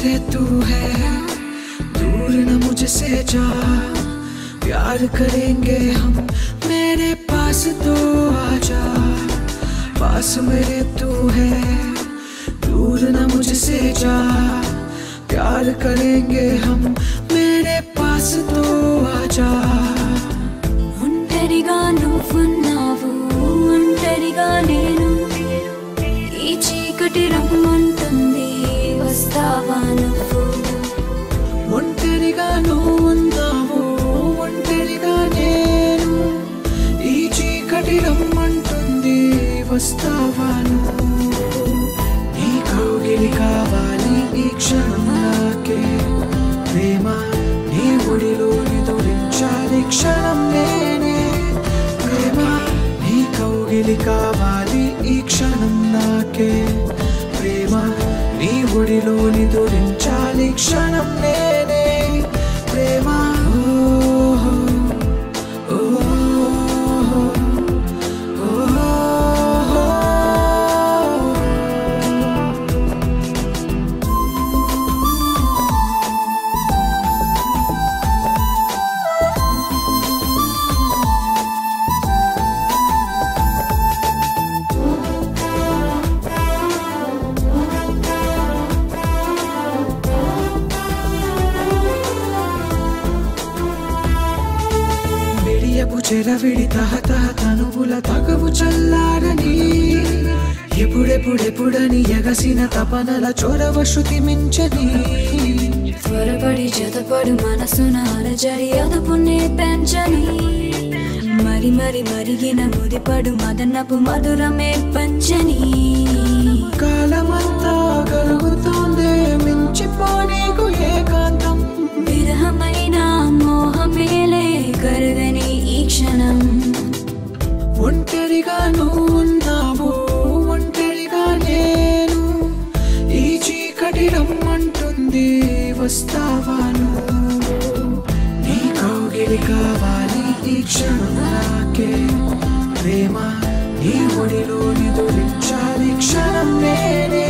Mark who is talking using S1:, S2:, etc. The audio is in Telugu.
S1: मेरे तू है, दूर न मुझसे जा, प्यार करेंगे हम, मेरे पास तो आजा। पास मेरे तू है, दूर न मुझसे जा, प्यार करेंगे हम, मेरे पास तो आजा।
S2: ఒంటరిగా నువ్వున్నావు, ఒంటరిగా నేను, ఈ చీకటి రమ్మంటుంది, వస్తావా నువ్వు?
S1: ఒంటరిగా నువ్వున్నావు, ఒంటరిగా నేను, ఈ చీకటి రమ్మంటుంది, వస్తావా నువ్వు? నీ కౌగిలి కావాలి ఈ క్షణం నాకే, ప్రేమ నీ ఒడిలోని దొరించాలి క్షణం నేనే, ప్రేమ నీ కౌగిలి కావాలి ఈ క్షణం నాకే, ప్రేమ నీ ఒడిలోని దొరించాలి క్షణం నేనే, ప్రేమ చెరవిడి తహతహ తనువుల తగవు చల్లారని, ఎప్పుడెప్పుడెప్పుడని ఎగసిన తపనల చొరవ శృతి మించని,
S2: త్వరపడి జతపడు మనసున అలజడి అదుపునే పెంచని, మరి మరి మరిగిన ముడిపడు మదనపు మధురమే పంచని,
S1: కాలమంతా కలుగుతోందే మించిపోనీకు ఏకాంతం,
S2: విరహమైన మోహమేలే కరగని ఈ క్షణం.
S1: ఒంటరిగా నువ్వున్నావు, ఒంటరిగా నేను, ఈ చీకటి రమ్మంటుంది, వస్తావా నువ్వు? నీ కౌగిలి కావాలి ఈ క్షణం నాకే, ప్రేమ నీ ఒడిలోని దొరించాలి క్షణం నేనే,